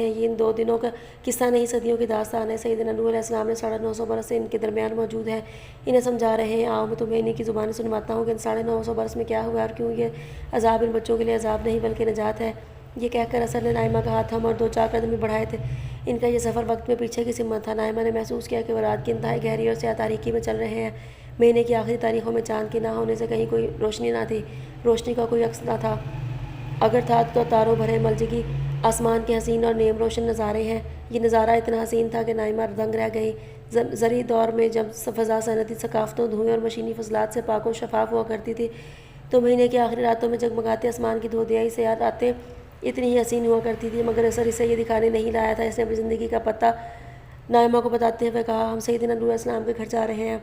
یہ ان 2 دنوں کا قصہ نہیں، صدیوں کی داستان ہے۔ سیدنا نوح علیہ السلام نے 950 برس سے ان کے درمیان موجود ہے، انہیں سمجھا رہے ہیں۔ آؤ میں تمہیں انہی کی زبان سنواتا ہوں کہ ان 950 برس میں کیا ہوا اور کیوں یہ عذاب ان بچوں کے لیے عذاب نہیں بلکہ نجات ہے۔ یہ کہہ کر اثر نے نائمہ کا ہاتھ تھما اور 2-4 قدم بھی بڑھائے تھے۔ ان کا یہ سفر وقت میں پیچھے کی سمت تھا۔ نائمہ نے محسوس کیا کہ وہ رات کی انتہائی گہری اور سیاہ تاریکی میں چل رہے ہیں۔ مہینے کی آخری تاریخوں میں چاند کے نہ ہونے سے کہیں کوئی روشنی نہ تھی، روشنی کا کوئی عکس نہ تھا، اگر تھا تو تاروں بھرے ملجگی آسمان کے حسین اور نیم روشن نظارے ہیں۔ یہ نظارہ اتنا حسین تھا کہ نائمہ دنگ رہ گئی۔ زرعی دور میں جب فضا صنعتی ثقافتوں، دھوئیں اور مشینی فضلات سے پاک و شفاف ہوا کرتی تھی، تو مہینے کی آخری راتوں میں جگمگاتے آسمان کی دھودیائی سیاہ راتیں اتنی ہی حسین ہوا کرتی تھی۔ مگر اثر اسے یہ دکھانے نہیں لایا تھا۔ اس نے اپنی زندگی کا پتہ نائمہ کو بتاتے ہوئے کہا، ہم سیدنا نوح علیہ السلام کے گھر جا رہے ہیں۔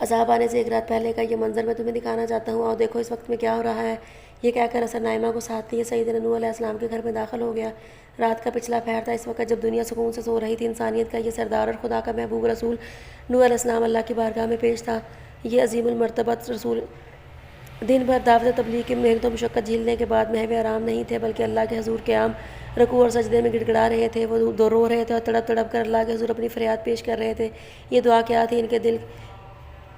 عذاب آنے سے 1 رات پہلے کا یہ منظر میں تمہیں دکھانا چاہتا ہوں، اور دیکھو اس وقت میں کیا ہو رہا ہے۔ یہ کہہ کر اثر نائمہ کو ساتھ لیے سیدنا نوح علیہ السلام کے گھر میں داخل ہو گیا۔ رات کا پچھلا پہر تھا۔ اس وقت جب دنیا سکون سے سو رہی تھی، انسانیت کا یہ سردار اور خدا کا محبوب رسول نوح علیہ السلام اللہ کی بارگاہ میں پیش تھا۔ یہ عظیم المرتبت رسول دن بھر دعوت تبلیغ کی محنت و مشقت جھیلنے کے بعد محو آرام نہیں تھے، بلکہ اللہ کے حضور قیام، رکوع اور سجدے میں گڑ گڑا رہے تھے۔ وہ رو رہے تھے اور تڑپ تڑپ کر اللہ کے حضور اپنی فریاد پیش کر رہے تھے۔ یہ دعا کیا تھی؟ ان کے دل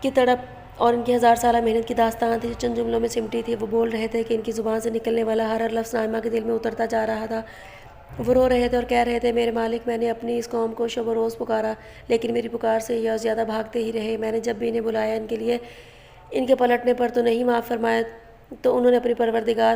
کی تڑپ اور ان کی 1000 سالہ محنت کی داستان تھی جو چند جملوں میں سمٹی تھی۔ وہ بول رہے تھے کہ ان کی زبان سے نکلنے والا ہر لفظ نائمہ کے دل میں اترتا جا رہا تھا۔ وہ رو رہے تھے اور کہہ رہے تھے، میرے مالک، میں نے اپنی اس قوم کو شب و روز پکارا، لیکن میری پکار سے یہ زیادہ بھاگتے ہی رہے۔ میں نے جب بھی انہیں بلایا ان کے لیے، ان کے پلٹنے پر تو نہیں معاف فرمایا، تو انہوں نے اپنی پروردگار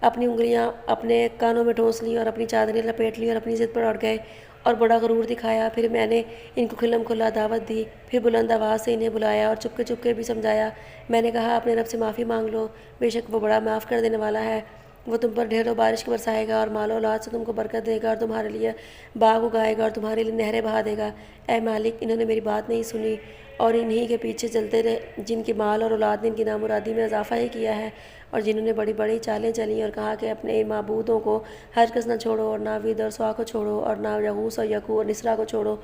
اپنی انگلیاں اپنے کانوں میں ٹھونس لی اور اپنی چادریں لپیٹ لی اور اپنی ضد پر اڑ گئے اور بڑا غرور دکھایا۔ پھر میں نے ان کو کھلم کھلا دعوت دی، پھر بلند آواز سے انہیں بلایا اور چپکے چپکے بھی سمجھایا۔ میں نے کہا، اپنے رب سے معافی مانگ لو، بے شک وہ بڑا معاف کر دینے والا ہے۔ وہ تم پر ڈھیروں بارش برسائے گا اور مال و اولاد سے تم کو برکت دے گا اور تمہارے لیے باغ اگائے گا اور تمہارے لیے نہریں بہا دے گا۔ اے مالک، انہوں نے میری بات نہیں سنی اور انہی کے پیچھے چلتے رہے، جن کی مال اور اولاد نے ان کی نامرادی میں اضافہ ہی کیا ہے، اور جنہوں نے بڑی بڑی چالیں چلیں اور کہا کہ اپنے معبودوں کو ہرگز نہ چھوڑو، اور نہ ود اور سوا کو چھوڑو، اور نہ یغوث اور یعوق اور نسرا کو چھوڑو،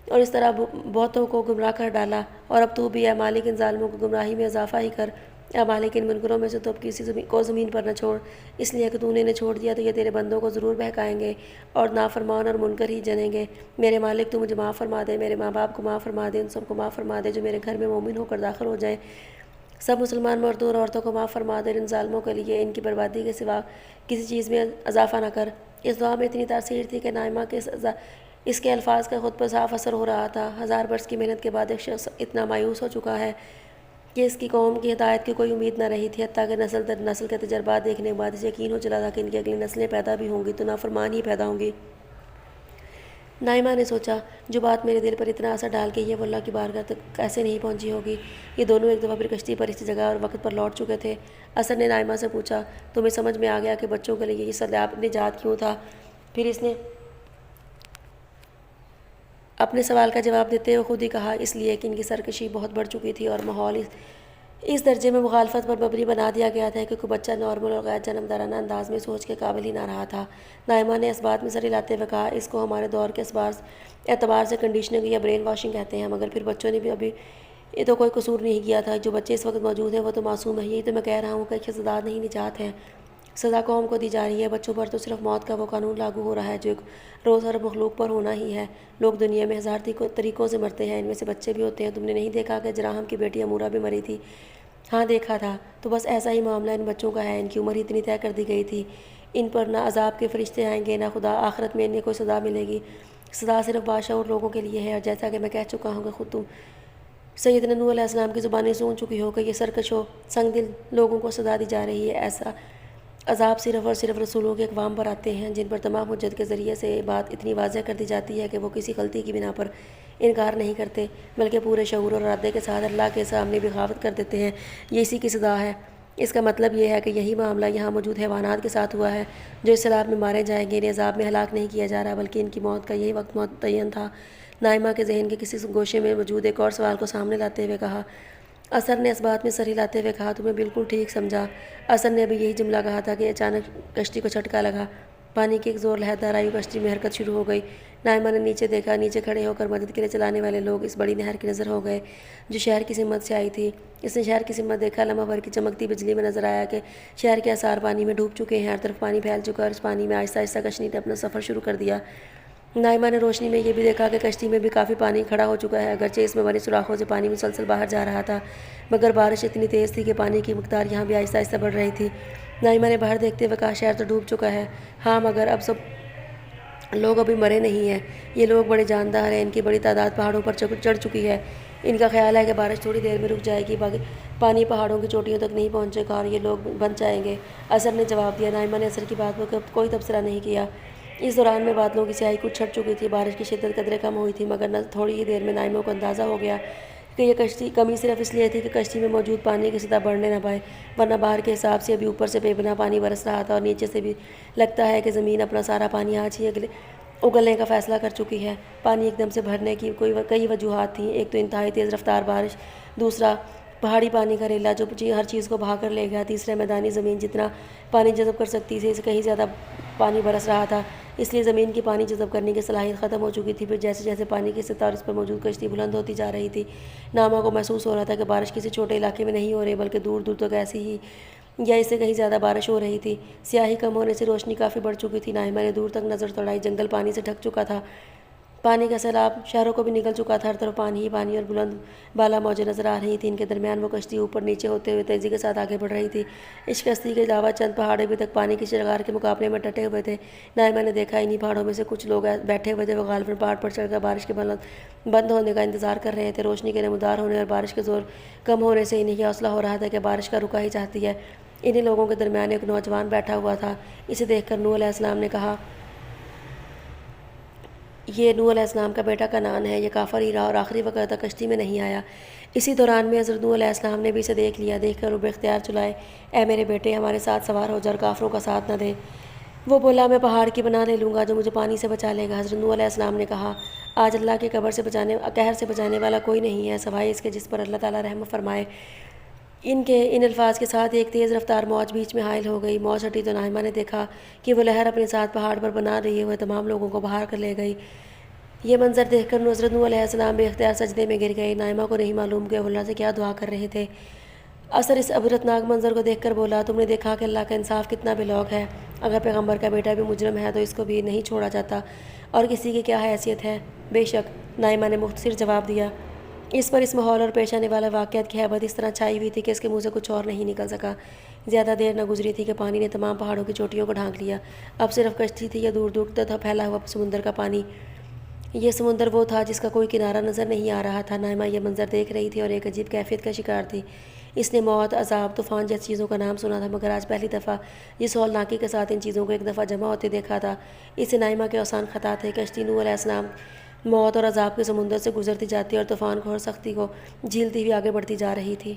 اور اس طرح بہتوں کو گمراہ کر ڈالا۔ اور اب تو بھی اے مالک ان ظالموں کو گمراہی میں اضافہ ہی کر۔ اے مالک، ان منکروں میں سے تو اب کسی کو زمین پر نہ چھوڑ، اس لیے کہ تو نے انہیں چھوڑ دیا تو یہ تیرے بندوں کو ضرور بہکائیں گے اور نافرمان اور منکر ہی جنیں گے۔ میرے مالک، تو مجھے معاف فرما دے، میرے ماں باپ کو معاف فرما دے، ان سب کو معاف فرما دے جو میرے گھر میں مومن ہو کر داخل ہو جائیں۔ سب مسلمان مردوں اور عورتوں کو معاف فرما دے، ان ظالموں کے لیے ان کی بربادی کے سوا کسی چیز میں اضافہ نہ کر۔ اس دعا میں اتنی تاثیر تھی کہ نائمہ کے اس کے الفاظ کا خود پر صاف اثر ہو رہا تھا۔ 1000 برس کی محنت کے بعد ایک شخص اتنا مایوس ہو چکا ہے کہ اس کی قوم کی ہدایت کی کوئی امید نہ رہی تھی، حتیٰ کہ نسل در نسل کے تجربات دیکھنے کے بعد اسے یقین ہو چلا تھا کہ ان کی اگلی نسلیں پیدا بھی ہوں گی تو نافرمان ہی پیدا ہوں گی۔ نائمہ نے سوچا، جو بات میرے دل پر اتنا اثر ڈال گئی ہے وہ اللہ کی بارگاہ تک کیسے نہیں پہنچی ہوگی۔ یہ دونوں ایک دفعہ پھر کشتی پر اسی جگہ اور وقت پر لوٹ چکے تھے۔ اثر نے نائمہ سے پوچھا، تمہیں سمجھ میں آ گیا کہ بچوں کے لیے یہ سیلاب نجات کیوں تھا؟ پھر اس نے اپنے سوال کا جواب دیتے ہوئے خود ہی کہا، اس لیے کہ ان کی سرکشی بہت بڑھ چکی تھی اور ماحول اس درجے میں مخالفت پر مبنی بنا دیا گیا تھا کہ کوئی بچہ نارمل اور غیر جانبدارانہ انداز میں سوچ کے قابل ہی نہ رہا تھا۔ نائمہ نے اس بات میں سر ہلاتے ہوئے کہا، اس کو ہمارے دور کے اعتبار سے کنڈیشننگ یا برین واشنگ کہتے ہیں، مگر پھر بچوں نے بھی ابھی یہ تو کوئی قصور نہیں کیا تھا۔ جو بچے اس وقت موجود ہیں وہ تو معصوم ہیں۔ یہی تو میں کہہ رہا ہوں کہ سزا نہیں نجات ہے، سزا قوم کو دی جا رہی ہے۔ بچوں پر تو صرف موت کا وہ قانون لاگو ہو رہا ہے جو ایک روز ہر مخلوق پر ہونا ہی ہے۔ لوگ دنیا میں 1000 طریقوں سے مرتے ہیں، ان میں سے بچے بھی ہوتے ہیں۔ تم نے نہیں دیکھا کہ جراحم کی بیٹی امورہ بھی مری تھی؟ ہاں دیکھا تھا۔ تو بس ایسا ہی معاملہ ان بچوں کا ہے، ان کی عمر ہی اتنی طے کر دی گئی تھی۔ ان پر نہ عذاب کے فرشتے آئیں گے نہ خدا، آخرت میں انہیں کوئی سزا ملے گی۔ سزا صرف باشعور لوگوں کے لیے ہے، اور جیسا کہ میں کہہ چکا ہوں کہ خود تم سیدنا نوح علیہ السلام کی زبانیں سن چکی ہو کہ یہ سرکش و سنگ دل لوگوں کو سزا دی جا رہی ہے۔ ایسا عذاب صرف اور صرف رسولوں کے اقوام پر آتے ہیں، جن پر تمام حجت کے ذریعے سے یہ بات اتنی واضح کر دی جاتی ہے کہ وہ کسی غلطی کی بنا پر انکار نہیں کرتے، بلکہ پورے شعور اور ارادے کے ساتھ اللہ کے سامنے بغاوت کر دیتے ہیں۔ یہ اسی کی سزا ہے۔ اس کا مطلب یہ ہے کہ یہی معاملہ یہاں موجود حیوانات کے ساتھ ہوا ہے جو اس سیلاب میں مارے جائیں گے۔ انہیں عذاب میں ہلاک نہیں کیا جا رہا، بلکہ ان کی موت کا یہی وقت متعین تھا۔ نائمہ کے ذہن کے کسی گوشے میں موجود ایک اور سوال کو سامنے لاتے ہوئے کہا، اثر نے اس بات میں سر ہلاتے ہوئے کہا، تمہیں بالکل ٹھیک سمجھا۔ اثر نے ابھی یہی جملہ کہا تھا کہ اچانک کشتی کو جھٹکا لگا۔ پانی کی ایک زور لہردار آئی، کشتی میں حرکت شروع ہو گئی۔ نائمہ نے نیچے دیکھا، نیچے کھڑے ہو کر مدد کے لیے چلانے والے لوگ اس بڑی نہر کی نظر ہو گئے جو شہر کی سمت سے آئی تھی۔ اس نے شہر کی سمت دیکھا، لمحہ بھر کی چمکتی بجلی میں نظر آیا کہ شہر کے آثار پانی میں ڈوب چکے ہیں، ہر طرف پانی پھیل چکا اور اس پانی میں آہستہ آہستہ کشتی نے اپنا سفر شروع کر دیا۔ نائمہ نے روشنی میں یہ بھی دیکھا کہ کشتی میں بھی کافی پانی کھڑا ہو چکا ہے، اگرچہ اس میں بنے سوراخوں سے پانی مسلسل باہر جا رہا تھا، مگر بارش اتنی تیز تھی کہ پانی کی مقدار یہاں بھی آہستہ آہستہ بڑھ رہی تھی۔ نائمہ نے باہر دیکھتے ہوئے کہا، شہر تو ڈوب چکا ہے۔ ہاں، مگر اب سب لوگ ابھی مرے نہیں ہیں۔ یہ لوگ بڑے جاندار ہیں، ان کی بڑی تعداد پہاڑوں پر چڑھ چکی ہے۔ ان کا خیال ہے کہ بارش تھوڑی دیر میں رک جائے گی، پانی پہاڑوں کی چوٹیوں تک نہیں پہنچے گا اور یہ لوگ بچ جائیں گے۔ اثر نے جواب دیا۔ نائمہ نے اثر کی بات پر کوئی تبصرہ نہیں کیا۔ اس دوران میں بادلوں کی سیاہی کچھ چھٹ چکی تھی، بارش کی شدت قدرے کم ہوئی تھی، مگر تھوڑی ہی دیر میں نائمہ کو اندازہ ہو گیا کہ یہ کشتی کمی صرف اس لیے تھی کہ کشتی میں موجود پانی کی سطح بڑھنے نہ پائے، ورنہ باہر کے حساب سے ابھی اوپر سے بے پناہ پانی برس رہا تھا اور نیچے سے بھی لگتا ہے کہ زمین اپنا سارا پانی آج ہی اگلنے کا فیصلہ کر چکی ہے۔ پانی ایک دم سے بھرنے کی کئی وجوہات تھیں۔ ایک تو انتہائی تیز رفتار بارش، دوسرا پہاڑی پانی کا ریلا جو ہر چیز کو بہا کر لے گیا، تیسرے میدانی زمین جتنا پانی جذب کر سکتی تھی اس سے کہیں زیادہ پانی برس رہا تھا، اس لیے زمین کی پانی جذب کرنے کی صلاحیت ختم ہو چکی تھی۔ پھر جیسے جیسے پانی کی سطح اور اس پر موجود کشتی بلند ہوتی جا رہی تھی، نائمہ کو محسوس ہو رہا تھا کہ بارش کسی چھوٹے علاقے میں نہیں ہو رہی بلکہ دور دور تک ایسی ہی یا اس سے کہیں زیادہ بارش ہو رہی تھی۔ سیاہی کم ہونے سے روشنی کافی بڑھ چکی تھی۔ نائمہ نے دور تک نظر دوڑائی، جنگل پانی سے ڈھک چکا تھا، پانی کا سیلاب شہروں کو بھی نگل چکا تھا، ہر طرف پانی ہی پانی اور بلند بالا موجیں نظر آ رہی تھیں۔ ان کے درمیان وہ کشتی اوپر نیچے ہوتے ہوئے تیزی کے ساتھ آگے بڑھ رہی تھی۔ اس کشتی کے علاوہ چند پہاڑ ابھی تک پانی کی شرگار کے مقابلے میں ڈٹے ہوئے تھے۔ نائمہ نے دیکھا انہی پہاڑوں میں سے کچھ لوگ بیٹھے ہوئے تھے، وہ غالباً پہاڑ پر چڑھ کر بارش کے بند ہونے کا انتظار کر رہے تھے۔ روشنی کے نمودار ہونے اور بارش کے زور کم ہونے سے انہیں یہ حوصلہ ہو رہا تھا کہ بارش کا رکا ہی چاہتی ہے۔ انہی لوگوں کے درمیان ایک نوجوان بیٹھا ہوا تھا۔ اسے دیکھ کر نوح علیہ السلام نے کہا، یہ نوح علیہ السلام کا بیٹا کنعان ہے، یہ کافر ہی رہا اور آخری وقت تک کشتی میں نہیں آیا۔ اسی دوران میں حضرت نوح علیہ السلام نے بھی اسے دیکھ لیا۔ دیکھ کر وہ بے اختیار چلائے، اے میرے بیٹے، ہمارے ساتھ سوار ہو جا اور کافروں کا ساتھ نہ دے۔ وہ بولا، میں پہاڑ کی بنا لے لوں گا جو مجھے پانی سے بچا لے گا۔ حضرت نوح علیہ السلام نے کہا، آج اللہ کے قہر سے بچانے والا کوئی نہیں ہے سوائے اس کے جس پر اللہ تعالیٰ رحم فرمائے۔ ان الفاظ کے ساتھ ایک تیز رفتار موج بیچ میں حائل ہو گئی۔ موج ہٹی تو نائمہ نے دیکھا کہ وہ لہر اپنے ساتھ پہاڑ پر بنا رہے ہوئے تمام لوگوں کو بہا کر لے گئی۔ یہ منظر دیکھ کر حضرت نوح علیہ السلام بے اختیار سجدے میں گر گئے۔ نائمہ کو نہیں معلوم کہ وہ اللہ سے کیا دعا کر رہے تھے۔ اثر اس عبرتناک منظر کو دیکھ کر بولا، تم نے دیکھا کہ اللہ کا انصاف کتنا بے لوگ ہے؟ اگر پیغمبر کا بیٹا بھی مجرم ہے تو اس کو بھی نہیں چھوڑا جاتا، اور کسی کی کیا حیثیت ہے؟ بے شک، نائمہ نے مختصر جواب دیا۔ اس پر اس ماحول اور پیش آنے والا واقعات کی ہیبت اس طرح چھائی ہوئی تھی کہ اس کے منہ سے کچھ اور نہیں نکل سکا۔ زیادہ دیر نہ گزری تھی کہ پانی نے تمام پہاڑوں کی چوٹیوں کو ڈھانک لیا۔ اب صرف کشتی تھی یا دور دور تک پھیلا ہوا سمندر کا پانی۔ یہ سمندر وہ تھا جس کا کوئی کنارہ نظر نہیں آ رہا تھا۔ نائمہ یہ منظر دیکھ رہی تھی اور ایک عجیب کیفیت کا شکار تھی۔ اس نے موت، عذاب، طوفان جیسی چیزوں کا نام سنا تھا، مگر آج پہلی دفعہ جس ہولناکی کے ساتھ ان چیزوں کو ایک دفعہ جمع ہوتے دیکھا تھا، اس سے نائمہ کے اوسان خطا تھے۔ کشتی نوح علیہ السلام موت اور عذاب کے سمندر سے گزرتی جاتی اور طوفان کو اور سختی کو جھیلتی ہوئی آگے بڑھتی جا رہی تھی۔